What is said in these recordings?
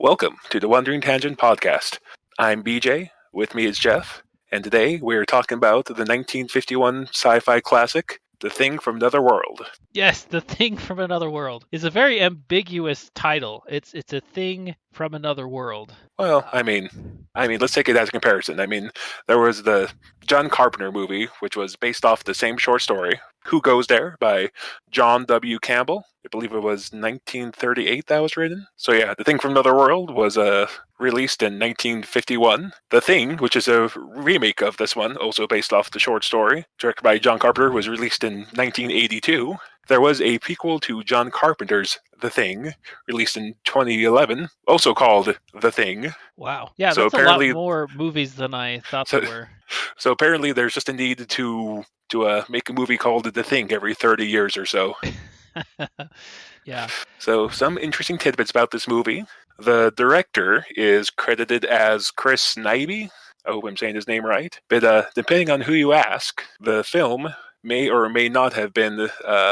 Welcome to the Wandering Tangent podcast. I'm BJ, with me is Jeff, and today we're talking about the 1951 sci-fi classic, The Thing from Another World. Yes, The Thing from Another World is a very ambiguous title. It's a thing from another world. Well, let's take it as a comparison. There was the John Carpenter movie, which was based off the same short story, Who Goes There, by John W. Campbell. I believe it was 1938 that was written. So yeah, The Thing from Another World was released in 1951. The Thing, which is a remake of this one, also based off the short story, directed by John Carpenter, was released in 1982. There was a prequel to John Carpenter's The Thing, released in 2011, also called The Thing. Wow. Yeah, So that's a lot apparently, more movies than I thought so there were. so apparently, there's just a need to make a movie called The Thing every 30 years or so. Yeah. So some interesting tidbits about this movie. The director is credited as Chris Nyby. I hope I'm saying his name right. But depending on who you ask, the film may or may not have been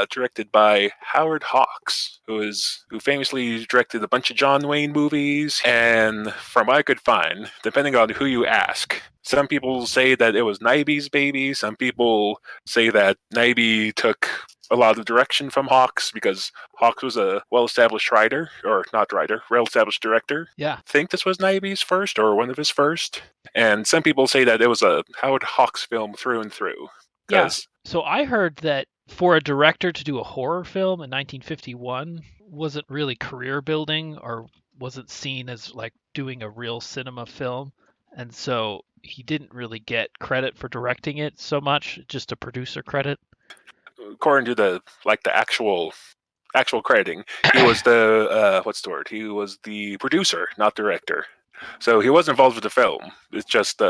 directed by Howard Hawks, who famously directed a bunch of John Wayne movies. And from what I could find, depending on who you ask, some people say that it was Nyby's baby. Some people say that Nyby took a lot of direction from Hawks because Hawks was a well-established writer, or not writer, well-established director. Yeah. I think this was Nyby's first, or one of his first. And some people say that it was a Howard Hawks film through and through. Yeah. So I heard that for a director to do a horror film in 1951 wasn't really career building or wasn't seen as like doing a real cinema film. And so he didn't really get credit for directing it so much, just a producer credit. According to the actual crediting, he was the what's the word? He was the producer, not director. So he was involved with the film. It just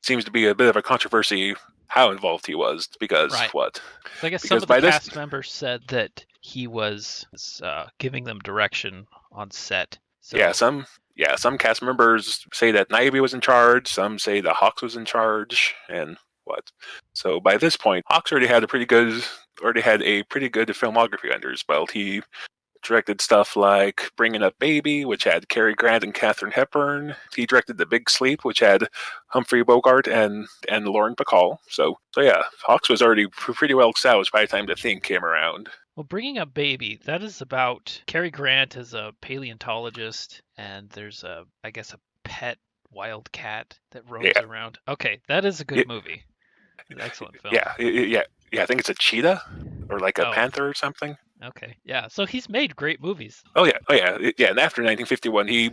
seems to be a bit of a controversy how involved he was because Right. what? So I guess Because some of the by this, cast members said that he was giving them direction on set. So some cast members say that Nyby was in charge. Some say that Hawks was in charge, and what? So by this point, Hawks already had a pretty good filmography under his belt. He directed stuff like Bringing Up Baby, which had Cary Grant and Katharine Hepburn. He directed The Big Sleep, which had Humphrey Bogart and Lauren Bacall. So yeah, Hawks was already pretty well established by the time The Thing came around. Well, Bringing Up Baby, that is about Cary Grant as a paleontologist, and there's I guess, a pet wild cat that roams around. Okay, that is a good movie. An excellent film. Yeah. I think it's a cheetah or like a panther or something. Okay, yeah. So he's made great movies. Oh yeah. And after 1951, he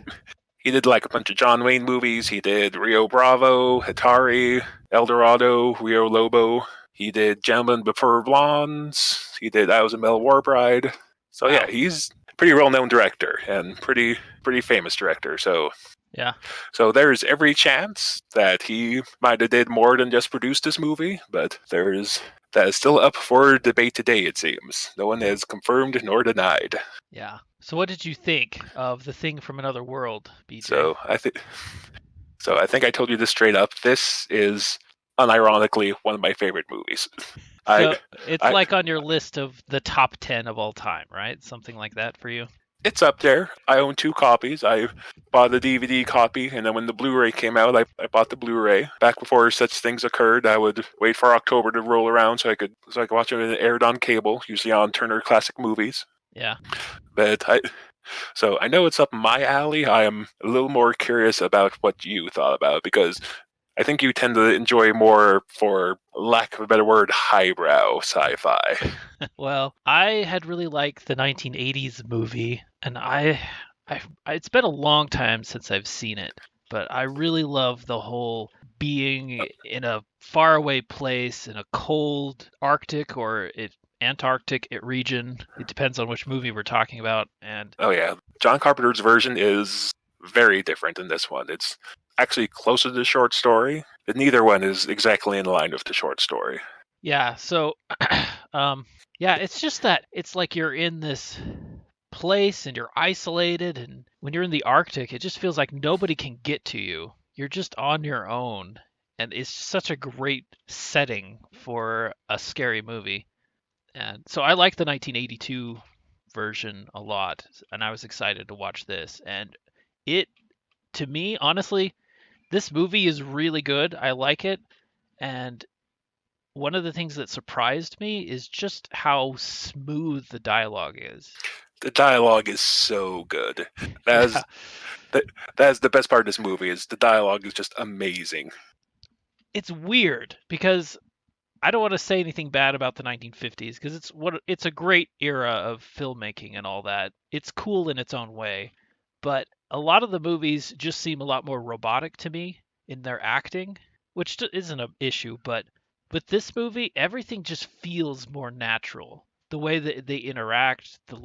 did like a bunch of John Wayne movies. He did Rio Bravo, Atari, El Dorado, Rio Lobo. He did Gentlemen Before Blondes. He did I Was a Mel War Bride. So yeah, he's a pretty well-known director and pretty famous director. So yeah. So there's every chance that he might have did more than just produce this movie, but that is still up for debate today, it seems. No one has confirmed nor denied. Yeah. So what did you think of The Thing from Another World, BJ? So I think I told you this straight up. This is unironically one of my favorite movies. So it's like on your list of the top 10 of all time, right? Something like that for you? It's up there. I own 2 copies. I bought the DVD copy, and then when the Blu-ray came out, I bought the Blu-ray. Back before such things occurred, I would wait for October to roll around so I could watch it when it aired on cable, usually on Turner Classic Movies. Yeah. But so I know it's up my alley. I am a little more curious about what you thought about it, because I think you tend to enjoy more, for lack of a better word, highbrow sci-fi. Well, I had really liked the 1980s movie, and it's been a long time since I've seen it, but I really love the whole being in a faraway place in a cold Arctic or Antarctic region. It depends on which movie we're talking about. And oh yeah, John Carpenter's version is very different than this one. It's actually closer to the short story, but neither one is exactly in line with the short story. Yeah, so yeah, it's just that it's like you're in this place and you're isolated, and when you're in the Arctic, it just feels like nobody can get to you. You're just on your own, and it's such a great setting for a scary movie. And so I like the 1982 version a lot, and I was excited to watch this. And it, to me, honestly, this movie is really good. I like it. And one of the things that surprised me is just how smooth the dialogue is. The dialogue is so good. Yeah. That's that, that's the best part of this movie. Is the dialogue is just amazing. It's weird because I don't want to say anything bad about the 1950s because it's a great era of filmmaking and all that. It's cool in its own way, but a lot of the movies just seem a lot more robotic to me in their acting, which isn't an issue, but with this movie, everything just feels more natural. The way that they interact, the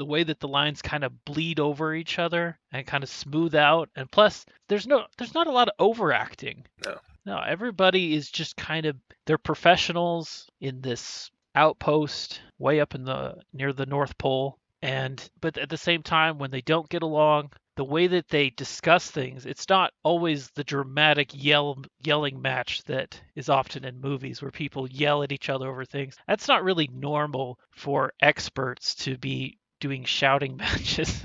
way that the lines kind of bleed over each other and kind of smooth out, and plus there's not a lot of overacting. No. No, everybody is just kind of they're professionals in this outpost way up in the near the North Pole. And but at the same time, when they don't get along, the way that they discuss things, it's not always the dramatic yelling match that is often in movies where people yell at each other over things. That's not really normal for experts to be doing shouting matches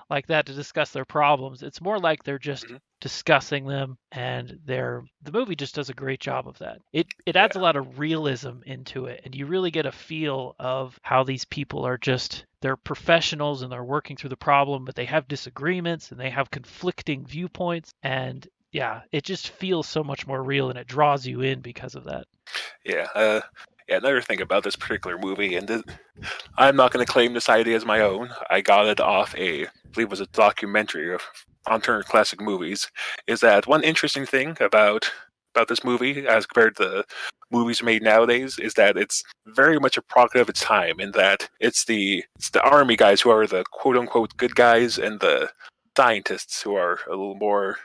like that to discuss their problems. It's more like they're just Mhm. discussing them, and the movie just does a great job of that. It adds a Yeah. lot of realism into it, and you really get a feel of how these people are just they're professionals and they're working through the problem, but they have disagreements and they have conflicting viewpoints, and yeah, it just feels so much more real and it draws you in because of that. Yeah. Yeah. Another thing about this particular movie, and I'm not going to claim this idea as my own. I got it off I believe it was a documentary on Turner Classic Movies. Is that one interesting thing about this movie as compared to the movies made nowadays is that it's very much a product of its time in that it's the army guys who are the quote unquote good guys and the scientists who are a little more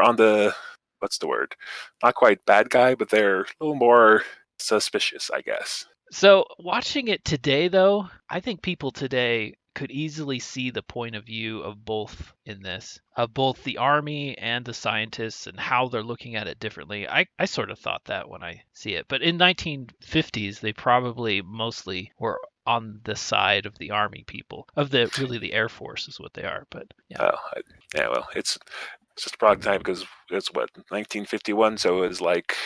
on the what's the word? Not quite bad guy, but they're a little more suspicious, I guess. So, watching it today, though, I think people today could easily see the point of view of both in this, of both the army and the scientists and how they're looking at it differently. I sort of thought that when I see it. But in 1950s, they probably mostly were on the side of the army people, of the really the Air Force is what they are. But yeah. Yeah, well, it's just a product time because it's what 1951, so it was like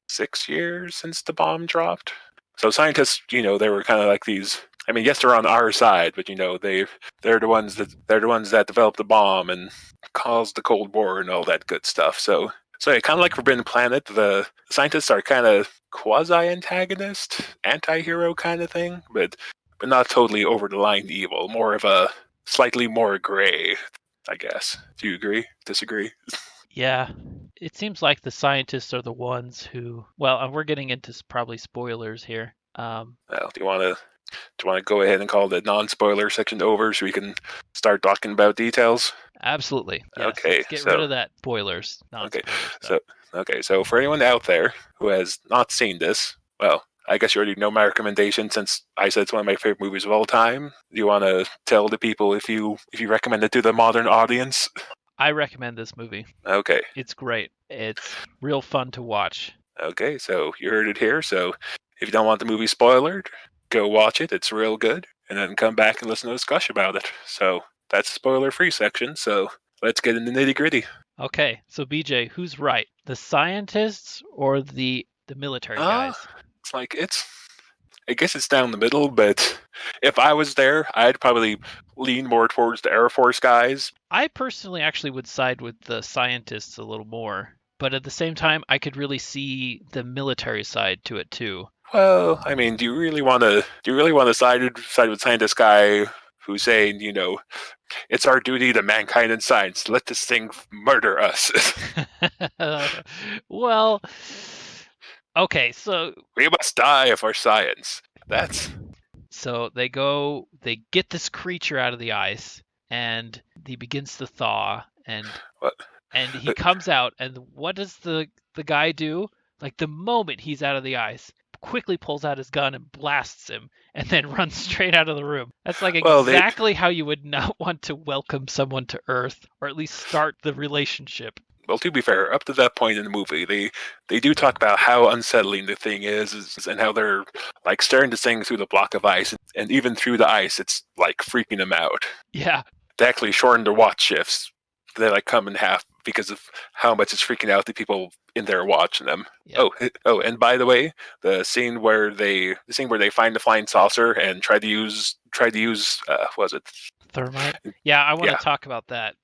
6 years since the bomb dropped. So scientists, they were kind of like these. I mean, yes, they're on our side, but they're the ones that developed the bomb and caused the Cold War and all that good stuff. So yeah, kind of like Forbidden Planet, the scientists are kind of quasi-antagonist, anti-hero kind of thing, but not totally over the line evil. More of a slightly more gray, I guess. Do you agree? Disagree? Yeah, it seems like the scientists are the ones who, well, and we're getting into probably spoilers here. Well, do you want to go ahead and call the non-spoiler section over so we can start talking about details? Absolutely. Yes. Okay, Let's get rid so of that spoilers, okay, non-spoiler stuff. so so for anyone out there who has not seen this, well, I guess you already know my recommendation since I said it's one of my favorite movies of all time. Do you want to tell the people if you recommend it to the modern audience? I recommend this movie. Okay, It's great. It's real fun to watch. okay, so you heard it here. So if you don't want the movie spoiled, go watch it. It's real good, and then come back and listen to a discussion about it. So that's the spoiler-free section. So let's get into nitty-gritty. Okay, so BJ, who's right? The scientists or the military Uh, guys? it's like it's. I guess it's down the middle, but if I was there, I'd probably lean more towards the Air Force guys. I personally actually would side with the scientists a little more, but at the same time, I could really see the military side to it too. Well, I mean, do you really want to side with scientist guy who's saying, it's our duty to mankind and science. Let this thing murder us. Well, okay, We must die for science. That's so they get this creature out of the ice, and he begins to thaw, what. and he comes out, and what does the guy do? Like the moment he's out of the ice, quickly pulls out his gun and blasts him, and then runs straight out of the room. That's like Well, they exactly how you would not want to welcome someone to Earth, or at least start the relationship. well, to be fair, up to that point in the movie, they do talk about how unsettling the thing is and how they're like staring this thing through the block of ice, and even through the ice, it's like freaking them out. Yeah, They actually shortened their watch shifts they like come in half because of how much it's freaking out the people in there watching them. Yep. And by the way, the scene where they find the flying saucer and try to use was it Thermite. Yeah, I want to yeah. talk about that.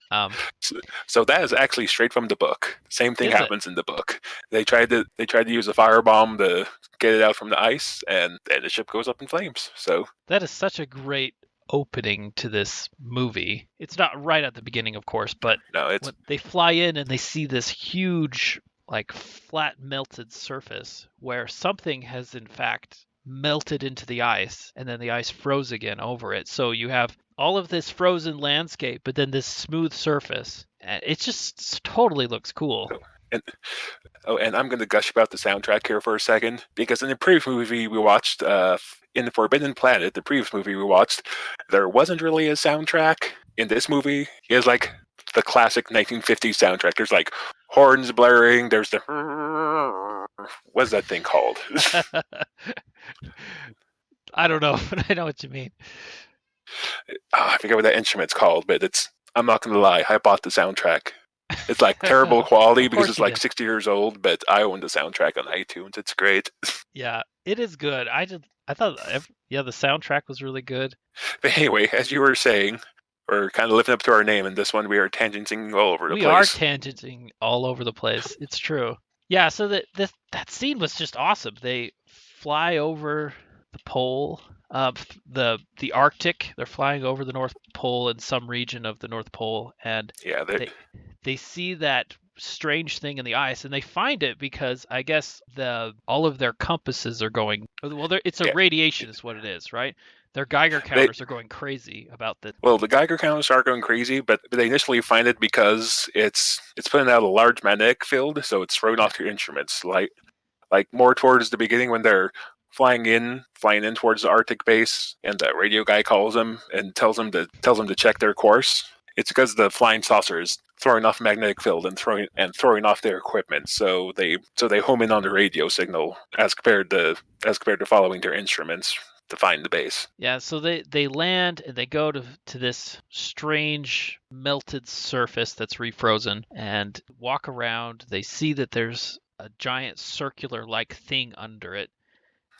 So that is actually straight from the book. Same thing Is it? happens in the book. They tried to use a firebomb to get it out from the ice, and the ship goes up in flames. So That is such a great opening to this movie. It's not right at the beginning, of course, but no, it's when they fly in and they see this huge, like flat melted surface where something has in fact melted into the ice and then the ice froze again over it. So you have all of this frozen landscape, but then this smooth surface. And it just totally looks cool. and and I'm going to gush about the soundtrack here for a second because in the previous movie we watched, in the Forbidden Planet, the previous movie we watched, there wasn't really a soundtrack. In this movie, he has like the classic 1950s soundtrack. There's like horns blaring. There's the what's that thing called? I don't know, but I know what you mean. I forget what that instrument's called, but I'm not going to lie. I bought the soundtrack. It's like terrible quality Of because course it's you like did. 60 years old, but I own the soundtrack on iTunes. It's great. Yeah, it is good. I thought yeah, the soundtrack was really good. But anyway, as you were saying, we're kind of living up to our name in this one. We are tangenting all over the We are place. tangenting all over the place. It's true. Yeah, so that scene was just awesome. They fly over the pole, the Arctic. They're flying over the North Pole in some region of the North Pole, and Yeah, they they see that strange thing in the ice, and they find it because I guess the all of their compasses are going. Well, it's a yeah. radiation, is what it is, right? Their Geiger They, counters are going crazy about the. well, the Geiger counters are going crazy, but they initially find it because it's putting out a large magnetic field, so it's throwing Yeah. off your instruments. Like more towards the beginning when they're flying in towards the Arctic base, and the radio guy calls them and tells them to check their course. It's because the flying saucer is throwing off magnetic field and throwing off their equipment. So they home in on the radio signal as compared to following their instruments to find the base. Yeah, so they land and they go to this strange melted surface that's refrozen and walk around. They see that there's a giant circular like thing under it.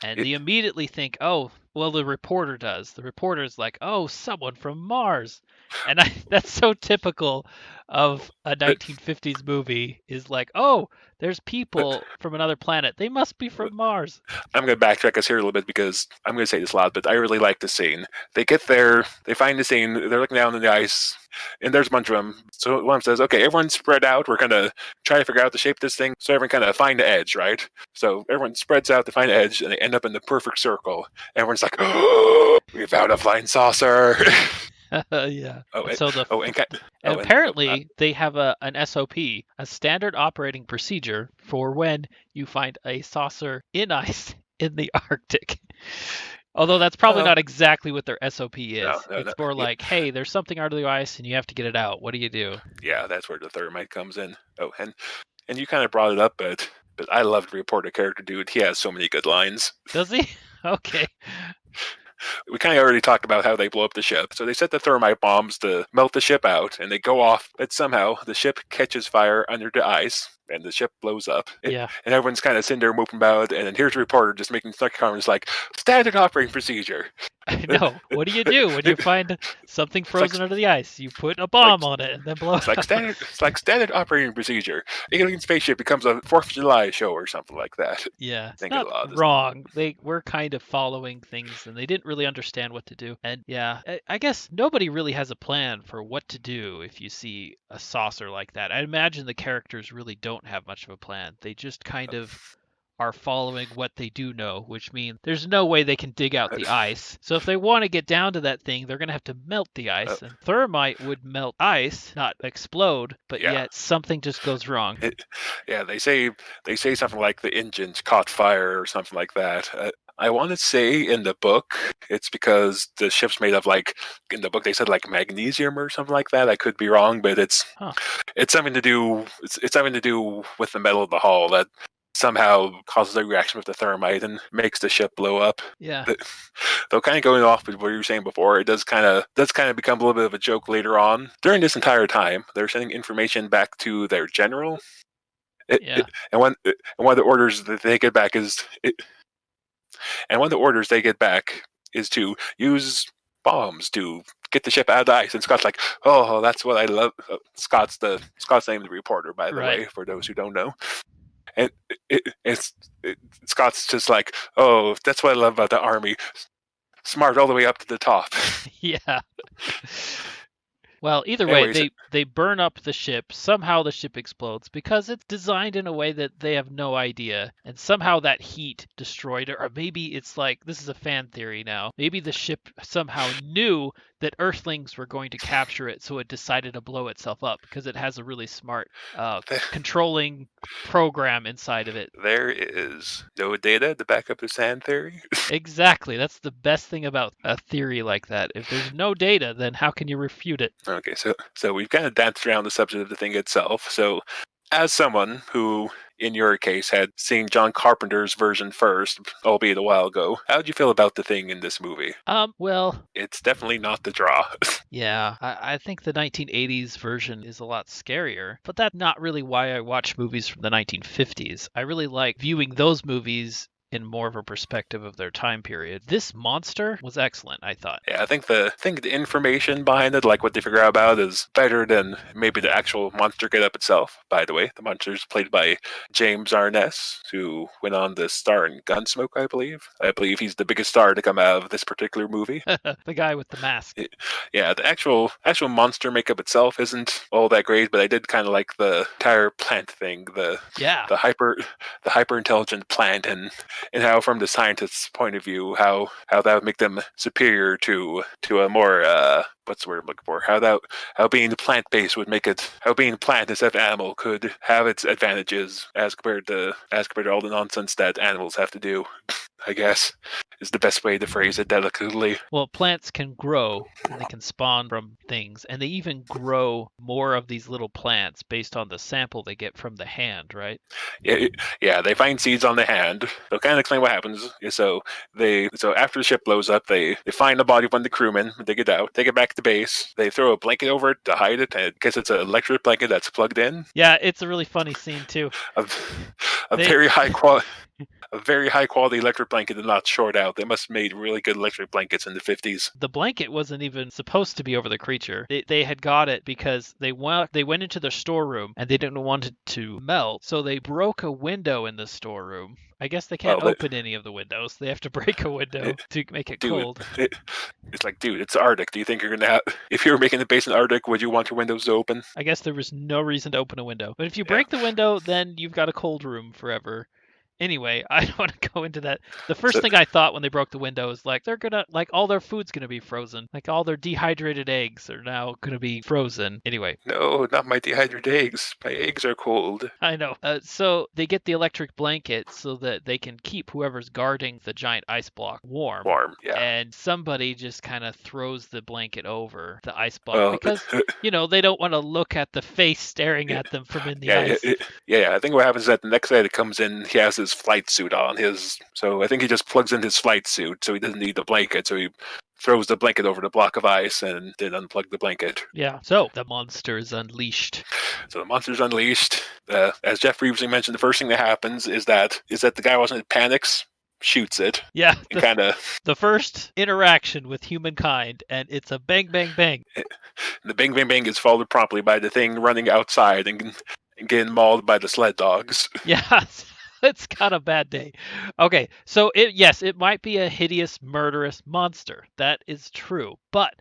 And It, they immediately think, oh, well, the reporter does. The reporter's like, oh, someone from Mars. And that's so typical of a it, 1950s movie is like, oh, there's people from another planet. They must be from Mars. I'm going to backtrack us here a little bit because I'm going to say this a lot, but I really like the scene. They get there, they find the scene, they're looking down in the ice, and there's a bunch of them. So one says, okay, everyone spread out. We're going to try to figure out the shape of this thing so everyone kind of find the edge, right? So everyone spreads out to find the edge, and they end up in the perfect circle. Everyone's like, oh, we found a flying saucer. Yeah. oh, And and, so oh, and, and oh, and apparently they have an SOP, a standard operating procedure for when you find a saucer in ice in the Arctic. Although that's probably oh, not exactly what their SOP no, is. no, no. It's more Yeah, like, hey, there's something under the ice and you have to get it out. What do you do? yeah, that's where the thermite comes in. Oh, and you kind of brought it up, but I love the reporter character, dude. He has so many good lines. Does he? Okay. We kind of already talked about how they blow up the ship. So they set the thermite bombs to melt the ship out, and they go off. But somehow the ship catches fire under the ice, and the ship blows up. And Yeah. everyone's kind of sitting there moping about it. And then here's a reporter just making such comments like, standard operating procedure. I know. What do you do when you find something It's like frozen under the ice? You put a like bomb on it and then blow it's it like up. standard operating procedure. Alien spaceship becomes a 4th of July show or something like that. Yeah, it's Think of not a lot of this. wrong. They were kind of following things and they didn't really understand what to do. And yeah, I guess nobody really has a plan for what to do if you see a saucer like that. I imagine the characters really don't have much of a plan. They just kind of are following what they do know, which means there's no way they can dig out the ice. So if they want to get down to that thing, they're going to have to melt the Uh, ice. And thermite would melt ice, not explode, but yeah. yet something just goes wrong. Yeah, they say something like the engines caught fire or something like that. I want to say in the book it's because the ship's made of like in the book they said like magnesium or something like that. I could be wrong, but Huh. it's something to do with the metal of the hull that somehow causes a reaction with the thermite and makes the ship blow up. Yeah. Though kind of going off with what you were saying before, it does kind of become a little bit of a joke later on. During this entire time, they're sending information back to their general. Yeah. And one of the orders that they get back is to use bombs to get the ship out of the ice. And Scott's like, oh, that's what I love. Scott's name, the reporter, by the Right. way, for those who don't know. And Scott's just like, oh, that's what I love about the Army. Smart all the way up to the top. Yeah. Well, either way, Anyways, they burn up the ship. Somehow the ship explodes because it's designed in a way that they have no idea. And somehow that heat destroyed it. Or maybe it's like, this is a fan theory now. Maybe the ship somehow knew that Earthlings were going to capture it, so it decided to blow itself up because it has a really smart controlling program inside of it. there is no data to back up the sand theory. Exactly. That's the best thing about a theory like that. If there's no data, then how can you refute it? Okay, so we've kind of danced around the subject of the thing itself. So, as someone who, in your case, had seen John Carpenter's version first, albeit a while ago, how did you feel about the thing in this movie? Well, It's definitely not the draw. yeah, I think the 1980s version is a lot scarier, but that's not really why I watch movies from the 1950s. I really like viewing those movies in more of a perspective of their time period. This monster was excellent, I thought. Yeah, I think the information behind it, like what they figure out about, is better than maybe the actual monster get up itself. By the way, the monster is played by James Arness, who went on to star in Gunsmoke, I believe. I believe he's the biggest star to come out of this particular movie. The guy with the mask. Yeah, the actual monster makeup itself isn't all that great, but I did kind of like the entire plant thing, Yeah. the hyper intelligent plant, and how, from the scientist's point of view, how that would make them superior to a more what's the word I'm looking for? How being plant based would make it, how being plant instead of animal could have its advantages as compared to all the nonsense that animals have to do. I guess is the best way to phrase it delicately. Well, plants can grow and they can spawn from things, and they even grow more of these little plants based on the sample they get from the hand, right? Yeah, they find seeds on the hand. They'll kind of explain what happens. So after the ship blows up, they find the body of one of the crewmen, dig it out, take it back to base. They throw a blanket over it to hide it, and I guess it's an electric blanket that's plugged in. Yeah, it's a really funny scene too. A very high quality electric blanket did not short out. They must have made really good electric blankets in the 50s. The blanket wasn't even supposed to be over the creature. They had got it because they went into their storeroom and they didn't want it to melt, so they broke a window in the storeroom. I guess they can't open any of the windows. They have to break a window to make it cold. It's like, dude, it's Arctic. Do you think you're gonna have? If you were making the base in Arctic, would you want your windows to open? I guess there was no reason to open a window. But if you break the window, then you've got a cold room forever. Anyway, I don't want to go into that. The first thing I thought when they broke the window is like, they're gonna, like, all their food's gonna be frozen. Like, all their dehydrated eggs are now gonna be frozen. Anyway. No, not my dehydrated eggs. My eggs are cold. I know. So they get the electric blanket so that they can keep whoever's guarding the giant ice block warm. Warm, yeah. And somebody just kind of throws the blanket over the ice block because, they don't want to look at the face staring at them from in the ice. Yeah. I think what happens is that the next guy that comes in, he has his flight suit on. So I think he just plugs in his flight suit, so he doesn't need the blanket. So he throws the blanket over the block of ice and then unplug the blanket. Yeah. So the monster is unleashed. So the monster's unleashed. As Jeff previously mentioned, the first thing that happens is that the guy wasn't panics, shoots it. Yeah. The first interaction with humankind, and it's a bang, bang, bang. The bang, bang, bang is followed promptly by the thing running outside and getting mauled by the sled dogs. Yeah. It's got a bad day. Okay, so it might be a hideous, murderous monster. That is true. But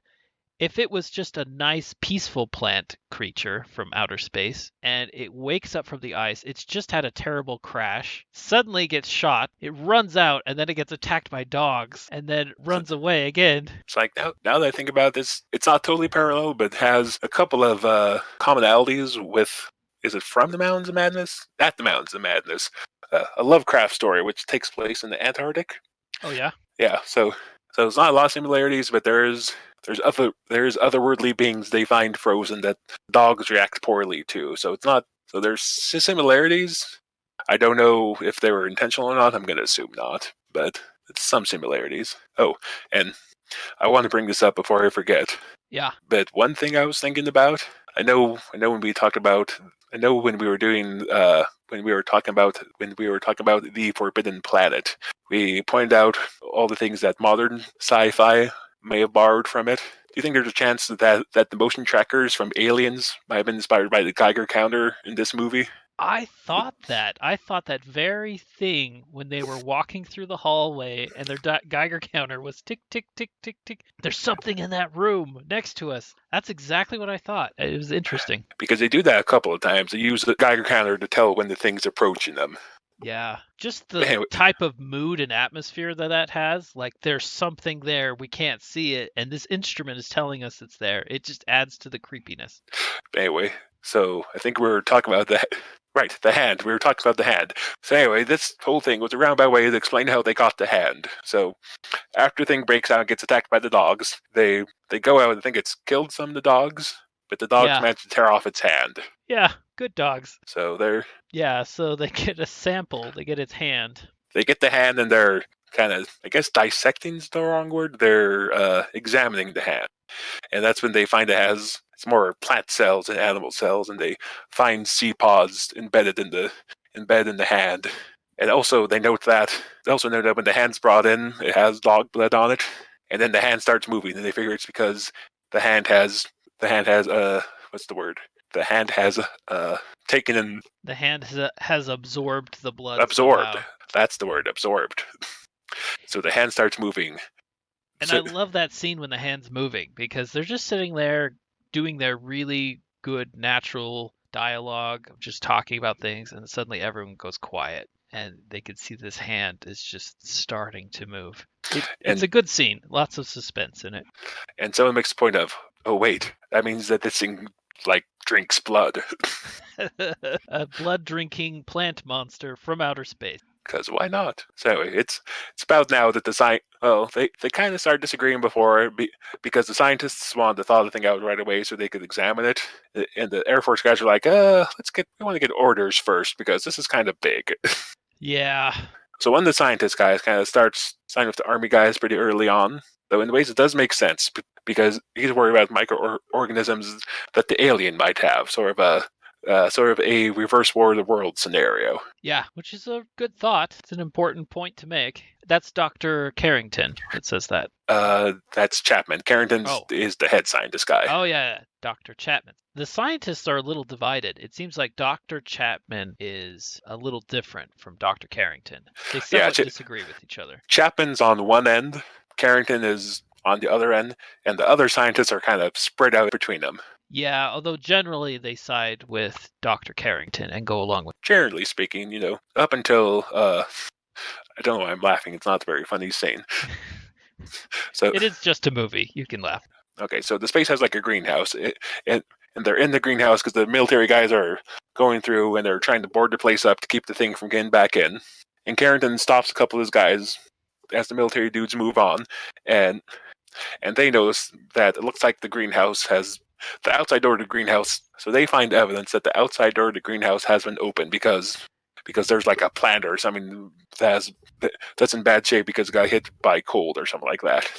if it was just a nice, peaceful plant creature from outer space, and it wakes up from the ice, it's just had a terrible crash, suddenly gets shot, it runs out, and then it gets attacked by dogs, and then runs away again. It's like, now that I think about this, it's not totally parallel, but has a couple of commonalities with, is it From the Mountains of Madness? At the Mountains of Madness. A Lovecraft story, which takes place in the Antarctic. Oh yeah. Yeah. So there's not a lot of similarities, but there's otherworldly beings they find frozen that dogs react poorly to. So it's not. So there's similarities. I don't know if they were intentional or not. I'm going to assume not, but it's some similarities. Oh, and I want to bring this up before I forget. Yeah. But one thing I was thinking about, I know when we talked about, I know when we were doing, when we were talking about the Forbidden Planet, we pointed out all the things that modern sci-fi may have borrowed from it. Do you think there's a chance that the motion trackers from Aliens might have been inspired by the Geiger counter in this movie? I thought that. I thought that very thing when they were walking through the hallway and their Geiger counter was tick, tick, tick, tick, tick. There's something in that room next to us. That's exactly what I thought. It was interesting. Because they do that a couple of times. They use the Geiger counter to tell when the thing's approaching them. Yeah. Just the Anyway, type of mood and atmosphere that has. Like, there's something there. We can't see it. And this instrument is telling us it's there. It just adds to the creepiness. anyway, so I think we were talking about that. Right, the hand. We were talking about the hand. So anyway, this whole thing was a roundabout way to explain how they got the hand. So after the thing breaks out and gets attacked by the dogs, they go out and think it's killed some of the dogs, but the dogs Yeah. manage to tear off its hand. Yeah. Good dogs. So Yeah. So they get a sample. They get its hand. they get the hand and they're kind of, I guess dissecting is the wrong word. They're examining the hand. And that's when they find it's more plant cells and animal cells, and they find sea pods embedded in the hand. And also they note that when the hand's brought in, it has dog blood on it, and then the hand starts moving, and they figure it's because the hand has what's the word? The hand has taken in The hand has absorbed the blood. absorbed. Somehow. That's the word, absorbed. So the hand starts moving. And So, I love that scene when the hand's moving because they're just sitting there doing their really good natural dialogue of just talking about things, and suddenly everyone goes quiet and they can see this hand is just starting to move. It's and a good scene. Lots of suspense in it. and someone makes the point of, oh wait, that means that this thing like drinks blood. A blood drinking plant monster from outer space. Because why not? So anyway, it's about now that they kind of started disagreeing before because the scientists wanted to thaw the thing out right away so they could examine it, and the Air Force guys were like, we want to get orders first because this is kind of big. Yeah. So one of the scientist guys kind of starts signing with the Army guys pretty early on, though in ways it does make sense because he's worried about microorganisms that the alien might have, sort of a reverse war of the world scenario. Yeah, which is a good thought. It's an important point to make. That's Dr. Carrington that says that. That's Chapman. Carrington is the head scientist guy. Oh, yeah, Dr. Chapman. The scientists are a little divided. It seems like Dr. Chapman is a little different from Dr. Carrington. They somewhat disagree with each other. Chapman's on one end, Carrington is on the other end, and the other scientists are kind of spread out between them. Yeah, although generally they side with Dr. Carrington and go along with. Generally speaking, up until I don't know why I'm laughing. It's not a very funny scene. So it is just a movie. You can laugh. Okay, so the space has like a greenhouse, and they're in the greenhouse because the military guys are going through and they're trying to board the place up to keep the thing from getting back in. And Carrington stops a couple of his guys as the military dudes move on, and they notice that it looks like the greenhouse has the outside door to the greenhouse. So they find evidence that the outside door to the greenhouse has been opened because there's like a plant or something that's in bad shape because it got hit by cold or something like that.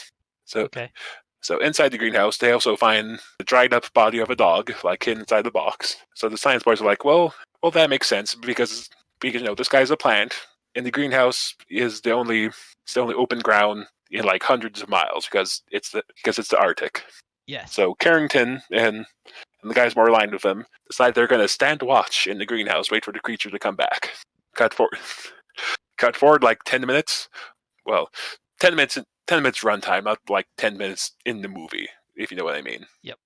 So inside the greenhouse, they also find the dried up body of a dog, like hidden inside the box. So the science boys are like, well, that makes sense because this guy's a plant, and the greenhouse is the only open ground in like hundreds of miles because it's the Arctic. Yes. So Carrington and the guys more aligned with him decide they're going to stand watch in the greenhouse, wait for the creature to come back. Cut forward like 10 minutes. Well, 10 minutes runtime, not like 10 minutes in the movie, if you know what I mean. Yep.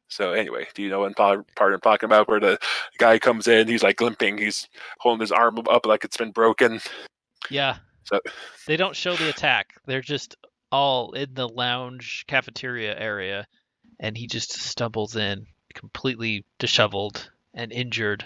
So anyway, do you know what part I'm talking about where the guy comes in, he's like limping, he's holding his arm up like it's been broken? Yeah. So they don't show the attack. They're just all in the lounge cafeteria area, and he just stumbles in completely disheveled and injured.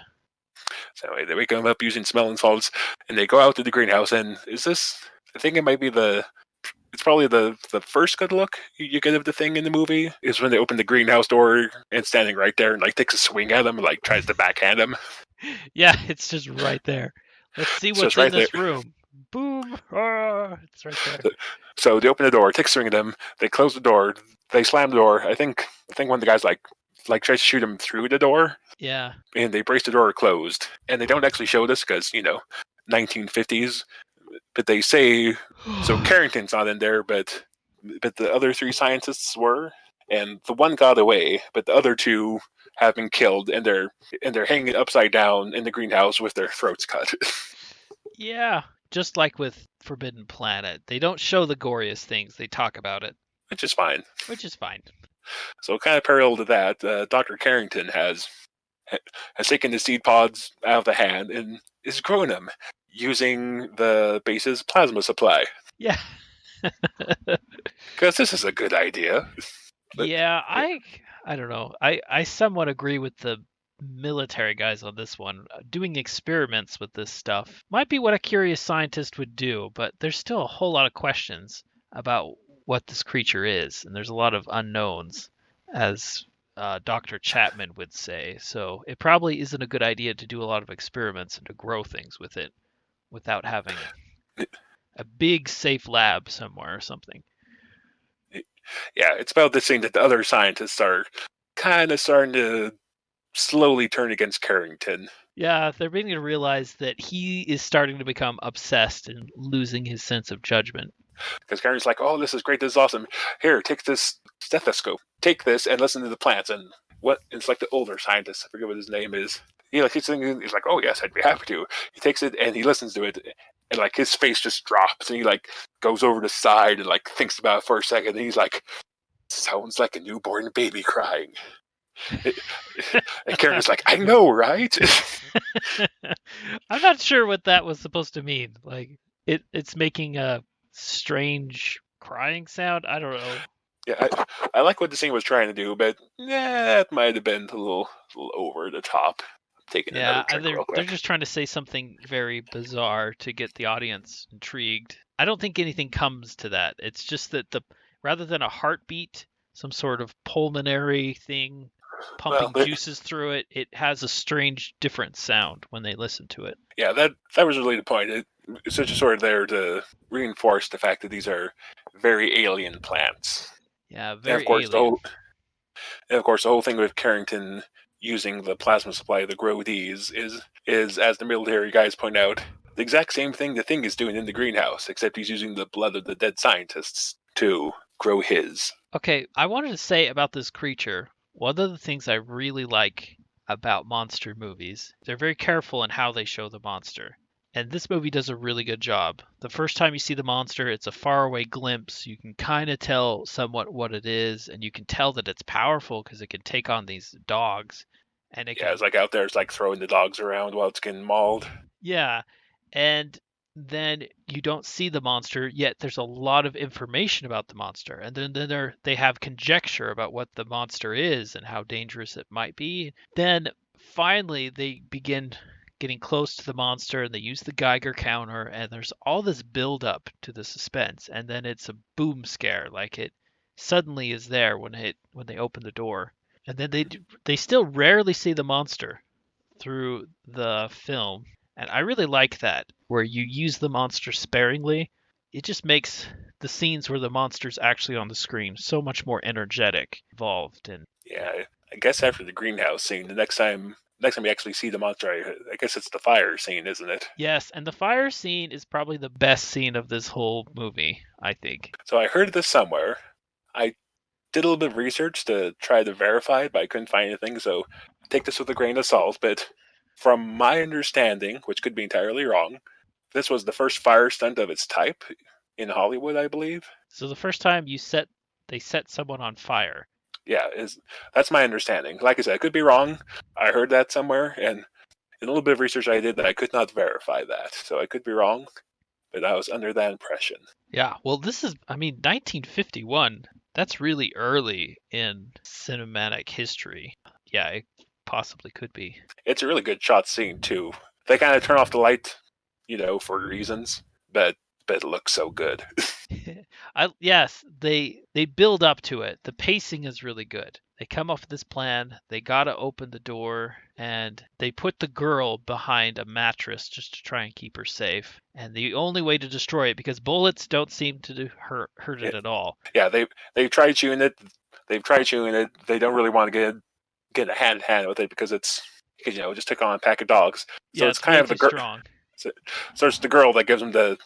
So anyway, they wake him up using smelling salts, and they go out to the greenhouse, and I think it might be it's probably the first good look you get of the thing in the movie is when they open the greenhouse door and standing right there and like takes a swing at him and like tries to backhand him. Yeah, it's just right there. Let's see So what's it's in right there. this room. Boom! Ah, it's right there. So they open the door, take a swing at them. They close the door. They slam the door. I think one of the guys like tries to shoot him through the door, Yeah. and they brace the door closed. And they don't actually show this because 1950s. But they say so. Carrington's not in there, but the other three scientists were, and the one got away, but the other two have been killed, and they're hanging upside down in the greenhouse with their throats cut. Yeah, just like with Forbidden Planet, they don't show the goriest things. They talk about it, Which is fine. which is fine. So kind of parallel to that, Dr. Carrington has taken the seed pods out of the hand and is growing them using the base's plasma supply. Yeah. Because this is a good idea. But Yeah, I don't know. I somewhat agree with the military guys on this one. Doing experiments with this stuff might be what a curious scientist would do, but there's still a whole lot of questions about what this creature is, and there's a lot of unknowns, as Dr. Chapman would say. So it probably isn't a good idea to do a lot of experiments and to grow things with it without having a big safe lab somewhere or something. yeah, it's about this thing that the other scientists are kind of starting to slowly turn against Carrington. Yeah, they're beginning to realize that he is starting to become obsessed and losing his sense of judgment. Because Carrington's like, oh, this is great, this is awesome. Here, take this stethoscope. Take this and listen to the plants. And what? It's like the older scientist. I forget what his name is. He's thinking, he's like, oh yes, I'd be happy to. He takes it and he listens to it, and like his face just drops, and he like goes over to the side and like thinks about it for a second, and he's like, sounds like a newborn baby crying. And Karen's like, I know, right? I'm not sure what that was supposed to mean. Like it's making a strange crying sound. I don't know. Yeah, I like what the scene was trying to do, but yeah, it might have been a little over the top. I'm taking another Yeah, drink real they're quick. just trying to say something very bizarre to get the audience intrigued. I don't think anything comes to that. It's just that the rather than a heartbeat, some sort of pulmonary thing Well, pumping juices through it, it has a strange different sound when they listen to it. yeah, that was really the point. It's just sort of there to reinforce the fact that these are very alien plants. Yeah, And of very course, alien. the whole thing with Carrington using the plasma supply to grow these is as the military guys point out, the exact same thing the thing is doing in the greenhouse, except he's using the blood of the dead scientists to grow his. Okay, I wanted to say about this creature, one of the things I really like about monster movies, they're very careful in how they show the monster. And this movie does a really good job. The first time you see the monster, it's a faraway glimpse. You can kind of tell somewhat what it is, and you can tell that it's powerful because it can take on these dogs. And it Yeah, can it's like out there, it's like throwing the dogs around while it's getting mauled. Yeah, and then you don't see the monster, yet there's a lot of information about the monster. And then they have conjecture about what the monster is and how dangerous it might be. Then finally they begin getting close to the monster and they use the Geiger counter and there's all this build up to the suspense and then it's a boom scare like it suddenly is there when they open the door. And then they still rarely see the monster through the film. And I really like that, where you use the monster sparingly. It just makes the scenes where the monster's actually on the screen so much more energetic, involved, and Yeah, I guess after the greenhouse scene, the next time you actually see the monster, I guess it's the fire scene, isn't it? yes, and the fire scene is probably the best scene of this whole movie, I think. So I heard this somewhere. I did a little bit of research to try to verify it, but I couldn't find anything. So take this with a grain of salt. But from my understanding, which could be entirely wrong, this was the first fire stunt of its type in Hollywood, I believe. So the first time they set someone on fire. Yeah, that's my understanding. Like I said, I could be wrong. I heard that somewhere, and in a little bit of research I did, that I could not verify that. So I could be wrong, but I was under that impression. Yeah, well, I mean, 1951. That's really early in cinematic history. Yeah, it possibly could be. It's a really good shot scene too. They kind of turn off the light, for reasons, but it looks so good. Yes, they build up to it. The pacing is really good. They come up with this plan. They gotta open the door, and they put the girl behind a mattress just to try and keep her safe. And the only way to destroy it, because bullets don't seem to hurt Yeah, it at all. yeah, they've tried shooting it. They've tried shooting it. They don't really want to get a hand in hand with it because it's because it just took on a pack of dogs. So Yeah, it's it's way kind of too strong. so, so it's the girl that gives them the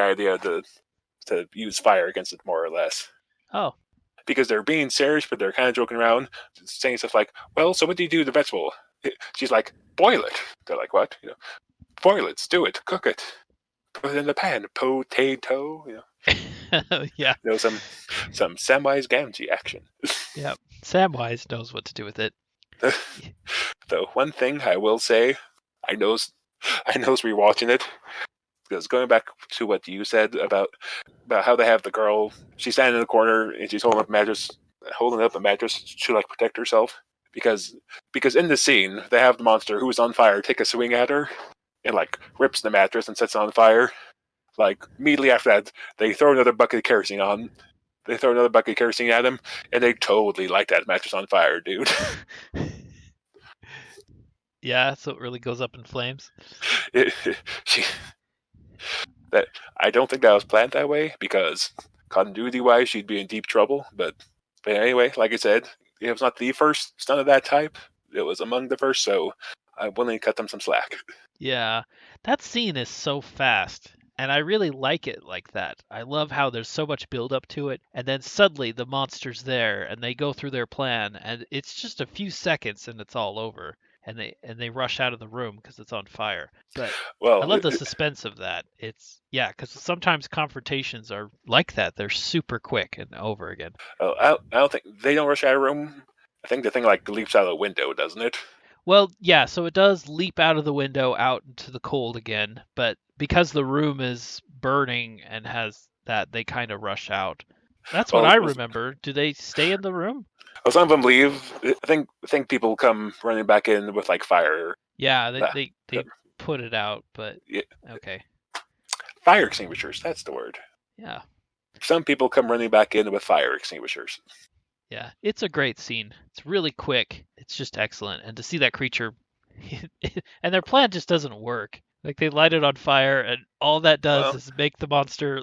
idea to use fire against it more or less. Oh, Because they're being serious, but they're kind of joking around, saying stuff like, "Well, so what do you do to the vegetable?" She's like, "Boil it." They're like, "What? Boil it, stew it, cook it, put it in the pan, potato." yeah, Some Samwise Gamgee action. yeah. Samwise knows what to do with it. Though one thing I will say, I knows I knows rewatching it because going back to what you said about how they have the girl, she's standing in the corner and she's holding up a mattress to like protect herself because in the scene they have the monster who is on fire take a swing at her and like rips the mattress and sets it on fire. Like immediately after that, they throw another bucket of kerosene on. They throw another bucket of kerosene at him, and they totally light that mattress on fire, dude. Yeah, so it really goes up in flames. It, she, that I don't think that was planned that way because continuity wise, she'd be in deep trouble. But anyway, like I said, it was not the first stunt of that type. It was among the first, so I'm willing to cut them some slack. Yeah, that scene is so fast, and I really like it like that. I love how there's so much build up to it, and then suddenly the monster's there, and they go through their plan, and it's just a few seconds, and it's all over, and they rush out of the room because it's on fire. But I Well, love the suspense of that. It's yeah, because sometimes confrontations are like that. They're super quick and over again. I don't think they don't rush out of a room. I think the thing like leaps out of the window, doesn't it? Well, yeah, so it does leap out of the window out into the cold again, but because the room is burning and has that, they kind of rush out. That's what Well, I remember. Do they stay in the room? some of them leave. I think people come running back in with like fire. Yeah, Uh, they put it out, but yeah, okay. fire extinguishers. That's the word. Yeah. Some people come running back in with fire extinguishers. Yeah. It's a great scene. It's really quick. It's just excellent. And to see that creature and their plan just doesn't work. Like they light it on fire and all that does Well, is make the monster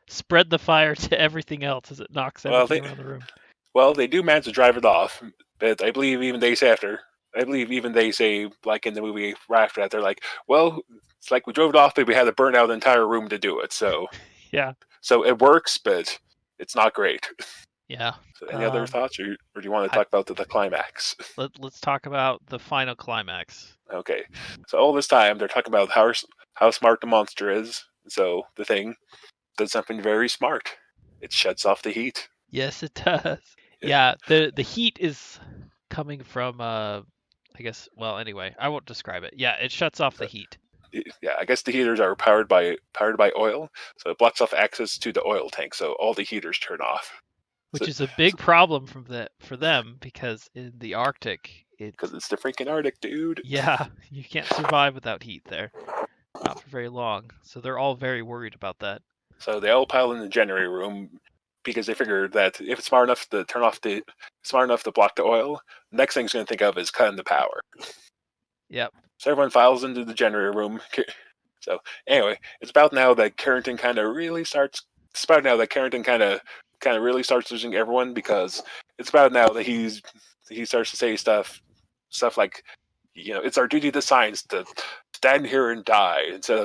spread the fire to everything else as it knocks well, everything they around the room. well they do manage to drive it off, but I believe even they say after. I believe even they say like in the movie right after that they're like, well, it's like we drove it off, but we had to burn out the entire room to do it. So Yeah. so it works, but it's not great. Yeah. So any other Um, thoughts, or do you want to I, talk about the climax? let's talk about the final climax. Okay, so all this time they're talking about how smart the monster is. So the thing does something very smart. It shuts off the heat. Yes, it does. It, Yeah, the heat is coming from I guess well anyway, I won't describe it. Yeah, it shuts off the heat, yeah, I guess the heaters are powered by oil, so it blocks off access to the oil tank. So all the heaters turn off. So which is a big problem for them because in the Arctic because it's it's the freaking Arctic, dude. yeah, you can't survive without heat there. Not for very long. So they're all very worried about that. So they all pile in the generator room because they figure that if it's smart enough to smart enough to block the oil, the next thing it's going to think of is cutting the power. Yep. So everyone files into the generator room. So anyway, it's about now that Carrington kind of really starts. It's about now that Carrington kind of really starts losing everyone because it's about now that he starts to say stuff like, it's our duty to science to stand here and die instead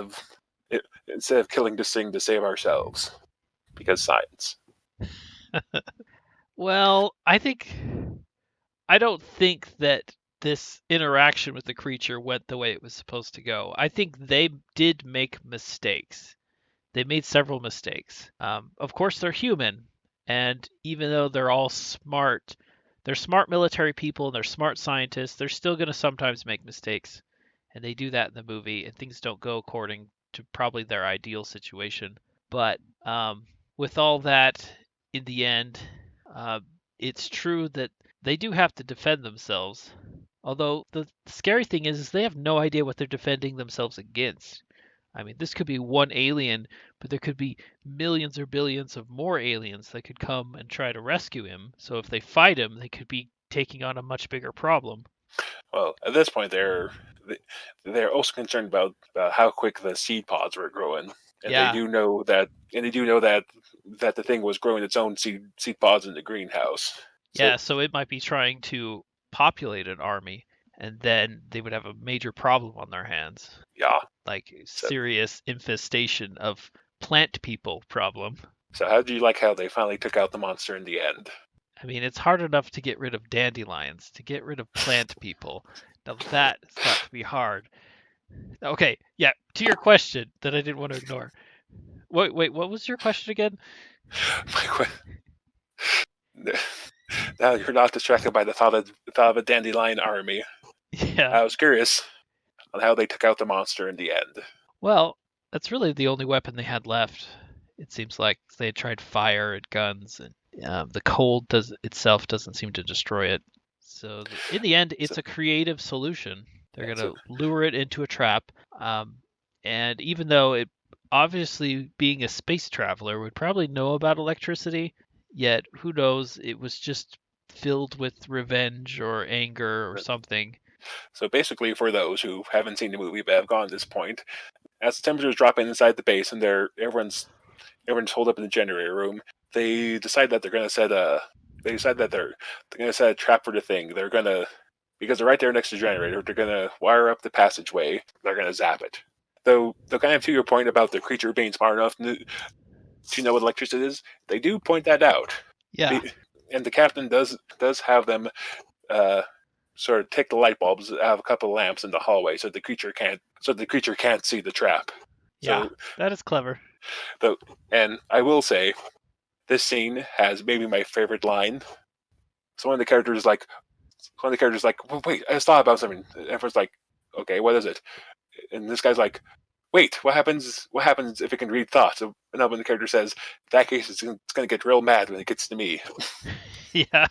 of killing this thing to save ourselves because science. Well, I don't think that this interaction with the creature went the way it was supposed to go. I think they did make mistakes. They made several mistakes. Of course, they're human, and even though they're all smart, they're smart military people and they're smart scientists, they're still going to sometimes make mistakes. And they do that in the movie, and things don't go according to probably their ideal situation. But with all that, in the end, uh, it's true that they do have to defend themselves. Although the scary thing is they have no idea what they're defending themselves against. I mean, this could be one alien, but there could be millions or billions of more aliens that could come and try to rescue him. So if they fight him, they could be taking on a much bigger problem. Well, at this point, they're also concerned about how quick the seed pods were growing, and they Yeah, do know that that the thing was growing its own seed pods in the greenhouse. So yeah. So it might be trying to populate an army, and then they would have a major problem on their hands, yeah. like So serious infestation of plant people problem. so how do you like how they finally took out the monster in the end? I mean, it's hard enough to get rid of dandelions, to get rid of plant people. Now that's got to be hard. Okay, yeah, to your question that I didn't want to ignore. Wait, what was your question again? Now you're not distracted by the thought of a dandelion army. Yeah. I was curious on how they took out the monster in the end. Well, that's really the only weapon they had left. It seems like they had tried fire and guns, and the cold doesn't seem to destroy it. So in the end, So, it's a creative solution. They're yeah, gonna so lure it into a trap, and even though it obviously being a space traveler would probably know about electricity, yet who knows? It was just filled with revenge or anger or something. so basically, for those who haven't seen the movie but have gone to this point, as the temperatures drop inside the base and everyone's holed up in the generator room, they decide that they're going to set a they decide that they're going to set a trap for the thing. They're going to because they're right there next to the generator. They're going to wire up the passageway. They're going to zap it. Though kind of to your point about the creature being smart enough to know what electricity is, they do point that out. Yeah, And the captain does have them uh, sort of take the light bulbs out of a couple of lamps in the hallway so the creature can't see the trap. yeah, So that is clever. though, and I will say this scene has maybe my favorite line. So one of the characters is like, well, wait, I just thought about something. And everyone's like, okay, what is it? And this guy's like, wait, what happens? What happens if it can read thoughts? And when the character says, in that case, it's going to get real mad when it gets to me. Yeah,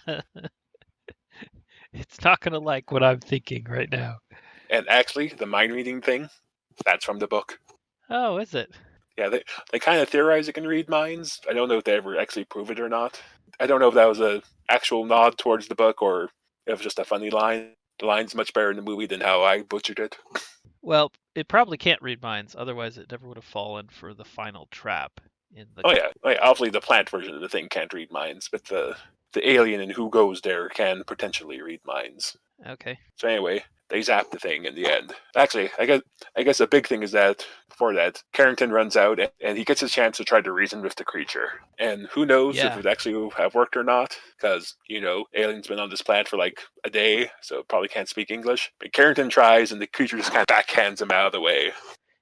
it's not gonna like what I'm thinking right now. And actually, the mind reading thing, that's from the book. Oh, is it? Yeah, they kind of theorize it can read minds. I don't know if they ever actually prove it or not. I don't know if that was a actual nod towards the book or if it was just a funny line. The line's much better in the movie than how I butchered it. Well, it probably can't read minds, otherwise it never would have fallen for the final trap in the. Oh yeah. Obviously the plant version of the thing can't read minds, but the alien and who goes there can potentially read minds. Okay. So anyway, they zap the thing in the end. Actually, I guess a big thing is that before that, Carrington runs out and he gets his chance to try to reason with the creature. And who knows if Yeah. it actually will have worked or not? Because alien's been on this planet for like a day, so it probably can't speak English. But Carrington tries, and the creature just kind of backhands him out of the way.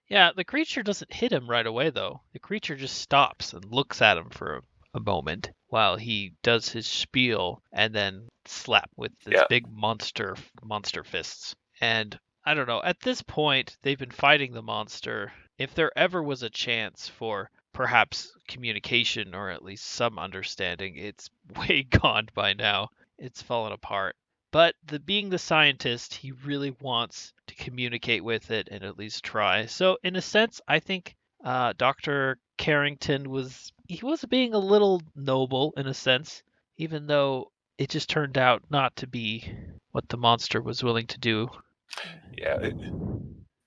Yeah, the creature doesn't hit him right away though. The creature just stops and looks at him for a moment while he does his spiel and then slap with his Yeah, big monster fists. And I don't know, at this point they've been fighting the monster. If there ever was a chance for perhaps communication or at least some understanding, it's way gone by now. It's fallen apart. But being the scientist, he really wants to communicate with it and at least try. So in a sense, I think Dr. Carrington was being a little noble in a sense, even though it just turned out not to be what the monster was willing to do. yeah,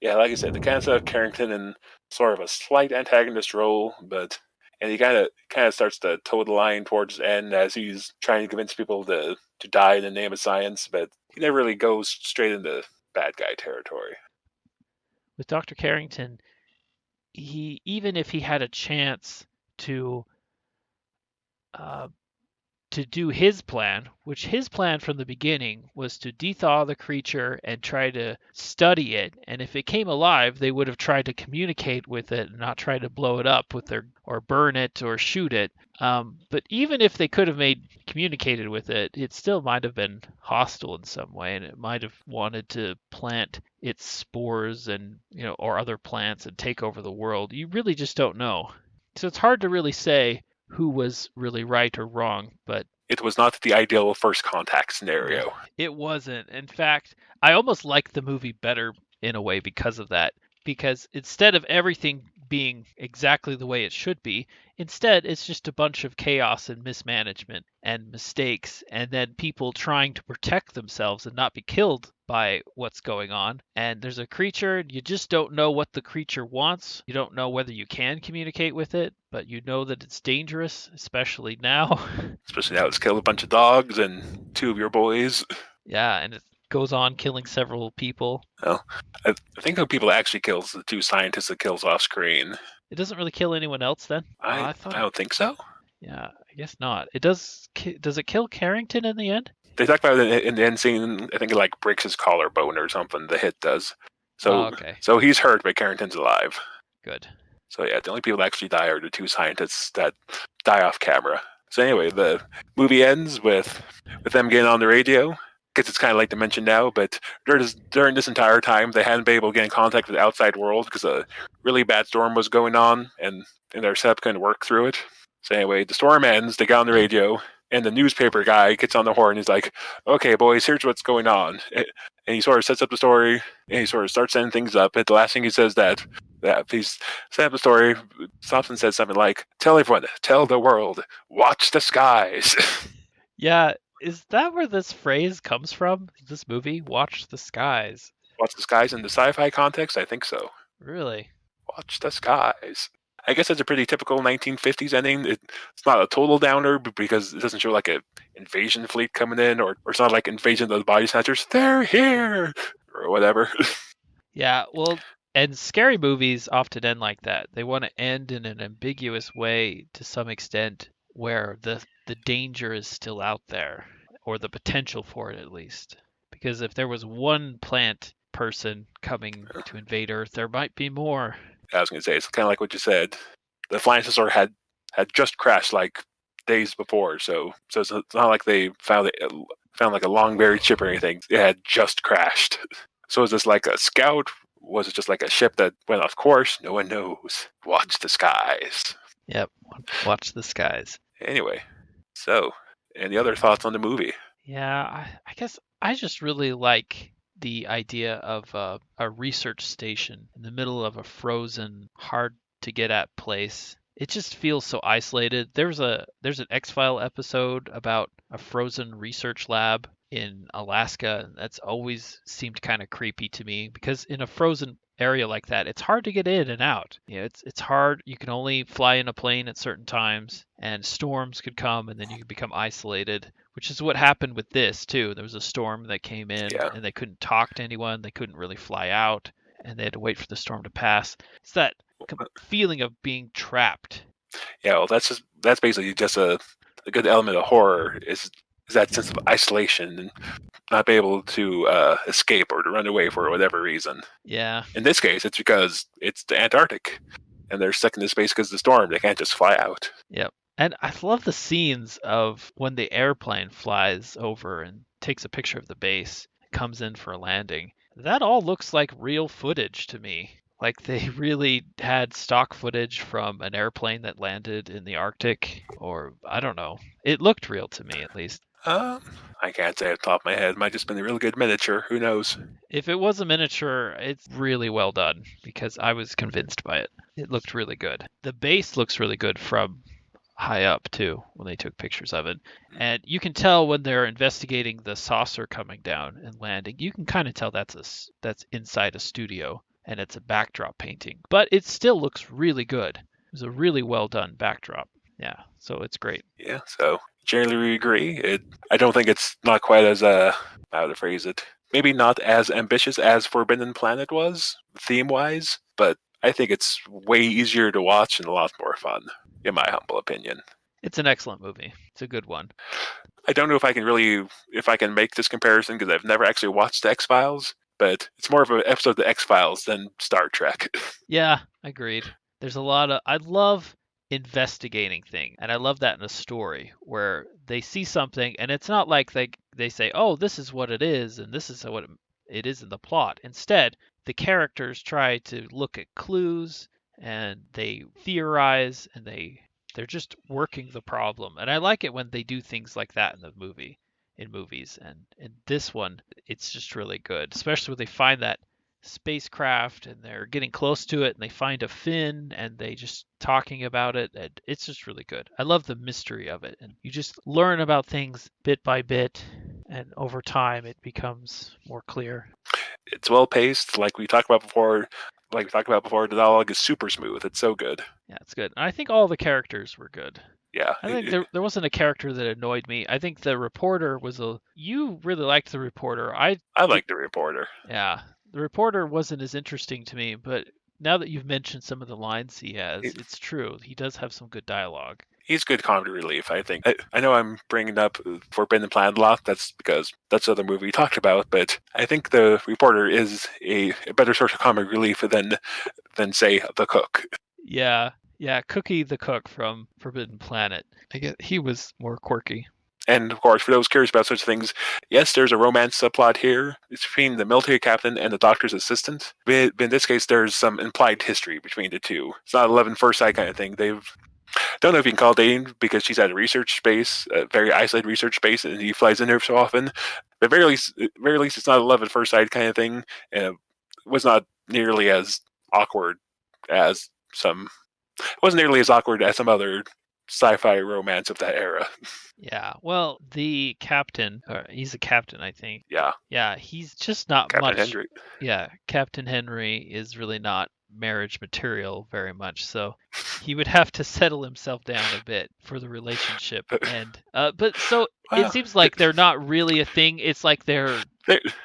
yeah. Like I said, the kind of Carrington in sort of a slight antagonist role, but and he kind of starts to toe the line towards the end as he's trying to convince people to die in the name of science, but he never really goes straight into bad guy territory. With Dr. Carrington, even if he had a chance to uh, to do his plan, which his plan from the beginning was to dethaw the creature and try to study it. And if it came alive, they would have tried to communicate with it and not try to blow it up with their or burn it or shoot it. But even if they could have communicated with it, it still might have been hostile in some way, and it might have wanted to plant its spores and or other plants and take over the world. You really just don't know. So it's hard to really say who was really right or wrong, but It was not the ideal first contact scenario. it wasn't. In fact, I almost like the movie better in a way because of that. Because instead of everything being exactly the way it should be. Instead, it's just a bunch of chaos and mismanagement and mistakes, and then people trying to protect themselves and not be killed by what's going on. And there's a creature, and you just don't know what the creature wants. You don't know whether you can communicate with it, but you know that it's dangerous, especially now. Especially now it's killed a bunch of dogs and two of your boys. Yeah, and it goes on killing several people. Well, I think the people that actually kills the two scientists that kills off screen. It doesn't really kill anyone else then. I I thought I it. don't think so. Yeah, I guess not. It does. Does it kill Carrington in the end? They talk about it in the end scene. I think it like breaks his collarbone or something. The hit does. Oh, So okay. so he's hurt, but Carrington's alive. Good. So yeah, the only people that actually die are the two scientists that die off camera. So anyway, the movie ends with them getting on the radio. Because it's kind of late to mention now, but during this entire time, they hadn't been able to get in contact with the outside world because a really bad storm was going on, and their setup couldn't work through it. So anyway, the storm ends. They get on the radio, and the newspaper guy gets on the horn. He's like, "Okay, boys, here's what's going on," and he sort of sets up the story, and he sort of starts setting things up. And the last thing he says that he's set up the story, stops and says something like, "Tell everyone, tell the world, watch the skies." Yeah, is that where this phrase comes from? This movie, Watch the Skies. Watch the skies in the sci-fi context? I think so. Really? Watch the skies. I guess that's a pretty typical 1950s ending. It's not a total downer because it doesn't show like an invasion fleet coming in, or it's not like Invasion of the Body Snatchers. They're here, or whatever. Yeah, well, and scary movies often end like that. They want to end in an ambiguous way to some extent where the danger is still out there, or the potential for it at least. Because if there was one plant person coming to invade Earth, there might be more. I was going to say it's kind of like what you said. The flying saucer had just crashed like days before, so it's not like they found like a long buried ship or anything. It had just crashed. So is this like a scout? Was it just like a ship that went off course? No one knows. Watch the skies. Yep, watch the skies. Anyway, so any other thoughts on the movie? Yeah, I guess I just really like the idea of a research station in the middle of a frozen, hard to get at place. It just feels so isolated. There's an X-File episode about a frozen research lab in Alaska, and that's always seemed kind of creepy to me because in a frozen area like that, it's hard to get in and out. You know, it's hard. You can only fly in a plane at certain times, and storms could come, and then you could become isolated, which is what happened with this too. There was a storm that came in, Yeah, and they couldn't talk to anyone. They couldn't really fly out, and they had to wait for the storm to pass. It's that feeling of being trapped. yeah. Well, that's basically just a good element of horror is that sense of isolation and not be able to escape or to run away for whatever reason. Yeah. In this case, it's because it's the Antarctic and they're stuck in this space because of the storm. They can't just fly out. Yep. And I love the scenes of when the airplane flies over and takes a picture of the base, comes in for a landing. That all looks like real footage to me. Like they really had stock footage from an airplane that landed in the Arctic, or I don't know. It looked real to me, at least. Um, I can't say off the top of my head. It might just been a really good miniature. Who knows? If it was a miniature, it's really well done because I was convinced by it. It looked really good. The base looks really good from high up too when they took pictures of it. And you can tell when they're investigating the saucer coming down and landing. You can kind of tell that's inside a studio and it's a backdrop painting. But it still looks really good. It was a really well done backdrop. Yeah, so it's great. Yeah. So generally, we agree. I don't think it's not quite as how to phrase it. Maybe not as ambitious as Forbidden Planet was theme wise, but I think it's way easier to watch and a lot more fun, in my humble opinion. It's an excellent movie. It's a good one. I don't know if I can make this comparison because I've never actually watched the X Files, but it's more of an episode of the X Files than Star Trek. Yeah, agreed. There's a lot of I love investigating things, and I love that in a story where they see something and it's not like they say, "Oh, this is what it is and this is what it is in the plot." Instead, the characters try to look at clues and they theorize and they're just working the problem. And I like it when they do things like that in movies. And in this one, it's just really good, especially when they find that spacecraft and they're getting close to it and they find a fin and they just talking about it, and it's just really good. I love the mystery of it, and you just learn about things bit by bit, and over time it becomes more clear. It's well paced, like we talked about before. Like we talked about before, the dialogue is super smooth. It's so good. Yeah, it's good. I think all the characters were good. Yeah, I think there wasn't a character that annoyed me. I think the reporter was a you really liked the reporter. I I did. like the reporter. Yeah, the reporter wasn't as interesting to me, but now that you've mentioned some of the lines he has, it's true. He does have some good dialogue. He's good comedy relief, I think. I know I'm bringing up Forbidden Planet a lot. That's because that's another movie we talked about. But I think the reporter is a better source of comic relief than say the cook. Yeah, yeah, Cookie the cook from Forbidden Planet. I guess he was more quirky. And of course, for those curious about such things, yes, there's a romance subplot here. It's between the military captain and the doctor's assistant. But in this case, there's some implied history between the two. It's not 11 first sight kind of thing. They've don't know if you can call it dating because she's at a research space, a very isolated research space, and he flies in there so often. But very least, it's not a love at first sight kind of thing, and it was not nearly as awkward as some. It wasn't nearly as awkward as some other sci-fi romance of that era. Yeah, well, the captain, he's a captain, I think. Yeah, Yeah, he's just not Captain much. Hendry. Yeah, Captain Henry is really not marriage material very much, so he would have to settle himself down a bit for the relationship. And but so it Well, seems like they're not really a thing. It's like they're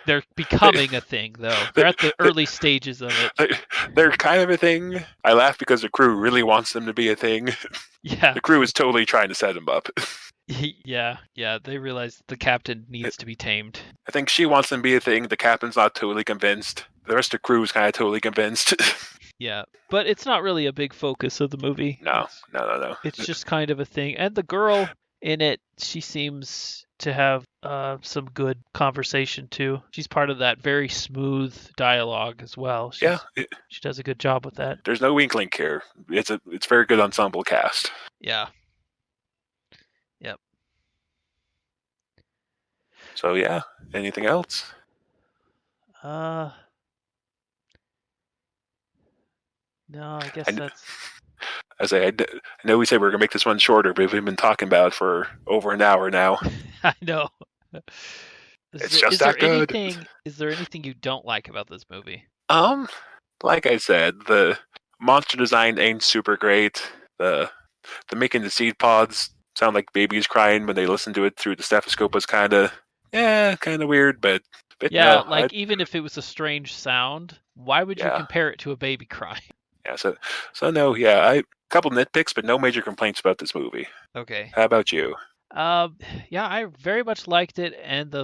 they're becoming a thing, though. They're at the early stages of it. they're kind of a thing. I laugh because the crew really wants them to be a thing. Yeah. The crew is totally trying to set him up. Yeah, yeah, they realize the captain needs to be tamed. I think she wants them to be a thing. The captain's not totally convinced. The rest of the crew is kind of totally convinced. Yeah, but it's not really a big focus of the movie. No. It's just kind of a thing. And the girl in it, she seems to have some good conversation too. She's part of that very smooth dialogue as well. She does a good job with that. There's no weak link here. It's very good ensemble cast. Yeah. Yep. So yeah, anything else? No, I guess that's. I know we said we are gonna make this one shorter, but we've been talking about it for over an hour now. I know. It's just that good. Is there anything you don't like about this movie? Like I said, the monster design ain't super great. The making the seed pods sound like babies crying when they listen to it through the stethoscope was kind of weird, but yeah, no, even if it was a strange sound, why would you compare it to a baby crying? Yeah, so no, yeah, a couple nitpicks, but no major complaints about this movie. Okay. How about you? Yeah, I very much liked it, and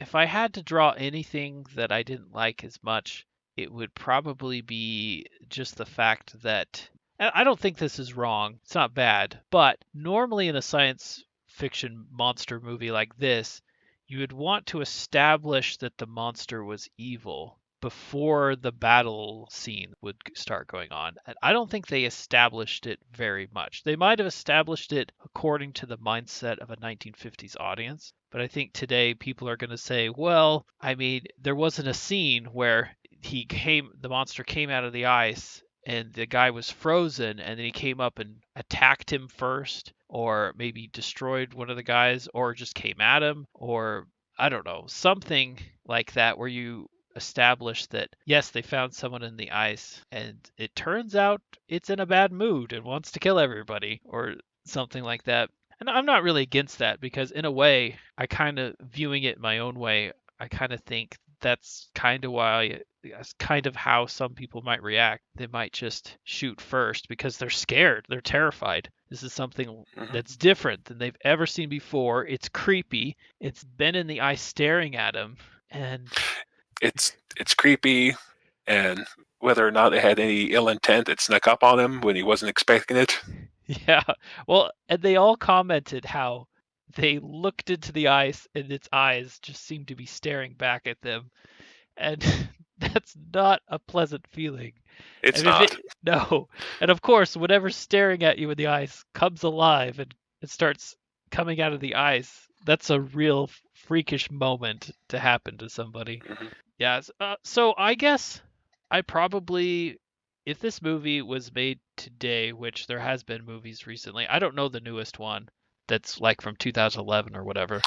if I had to draw anything that I didn't like as much, it would probably be just the fact that and I don't think this is wrong. It's not bad, but normally in a science fiction monster movie like this, you would want to establish that the monster was evil before the battle scene would start going on. And I don't think they established it very much. They might have established it according to the mindset of a 1950s audience, but I think today people are going to say, well, I mean, there wasn't a scene where the monster came out of the ice and the guy was frozen and then he came up and attacked him first or maybe destroyed one of the guys or just came at him or I don't know, something like that where you establish that yes, they found someone in the ice and it turns out it's in a bad mood and wants to kill everybody or something like that. And I'm not really against that because in a way, I kind of viewing it my own way, I kind of think that's kind of why that's kind of how some people might react. They might just shoot first because they're scared, they're terrified. This is something that's different than they've ever seen before. It's creepy. It's been in the eye staring at them and it's creepy, and whether or not it had any ill intent, it snuck up on him when he wasn't expecting it. Yeah. Well, and they all commented how they looked into the ice and its eyes just seemed to be staring back at them. And that's not a pleasant feeling. It's not. No. And of course, whatever's staring at you in the eyes comes alive and it starts coming out of the eyes. That's a real freakish moment to happen to somebody. Mm-hmm. Yeah. So I guess I probably, if this movie was made today, which there has been movies recently, I don't know the newest one that's like from 2011 or whatever,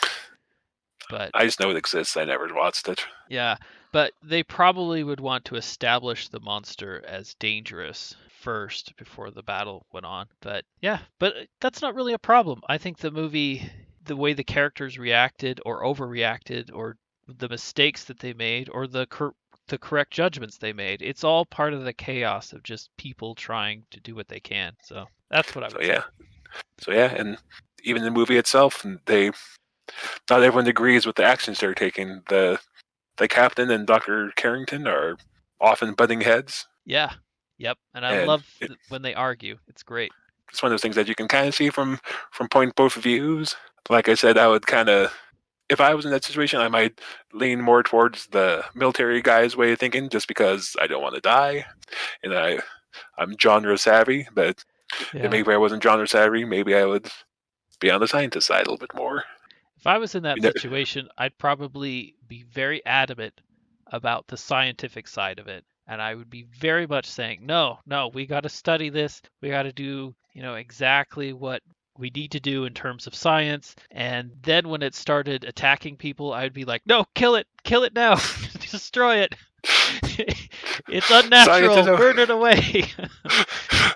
but I just know it exists. I never watched it. yeah, but they probably would want to establish the monster as dangerous first before the battle went on. But yeah, but that's not really a problem. I think the movie, the way the characters reacted or overreacted, or the mistakes that they made, or the correct judgments they made, it's all part of the chaos of just people trying to do what they can. So that's what I So would say. yeah, so yeah, and even the movie itself, they not everyone agrees with the actions they're taking. The captain and Dr. Carrington are often butting heads, Yeah. Yep. And I and love when they argue. It's great. it's one of those things that you can kind of see from point both views. Like I said, I would kind of, if I was in that situation, I might lean more towards the military guy's way of thinking, just because I don't want to die, and I'm genre savvy. But if Yeah. maybe I wasn't genre savvy, maybe I would be on the scientist side a little bit more. If I was in that You know, situation, I'd probably be very adamant about the scientific side of it. And I would be very much saying, no, no, we got to study this. We got to do, exactly what we need to do in terms of science. And then when it started attacking people, I'd be like, no, kill it now, destroy it. It's science unnatural, is burn it away.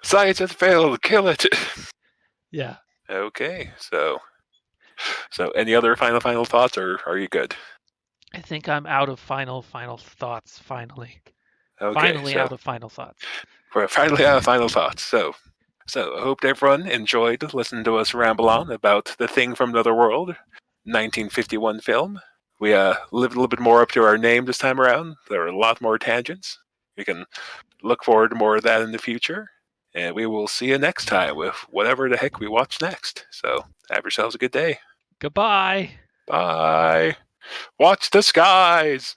science has failed. Kill it. Yeah. Okay, so any other final thoughts, or are you good? I think I'm out of final thoughts, finally. Okay, Finally so out of final thoughts. we're finally out of final thoughts. So I hope everyone enjoyed listening to us ramble on about The Thing from Another World, 1951 film. We lived a little bit more up to our name this time around. There are a lot more tangents. You can look forward to more of that in the future. And we will see you next time with whatever the heck we watch next. So have yourselves a good day. Goodbye. Bye. Watch the skies.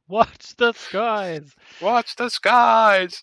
Watch the skies. Watch the skies.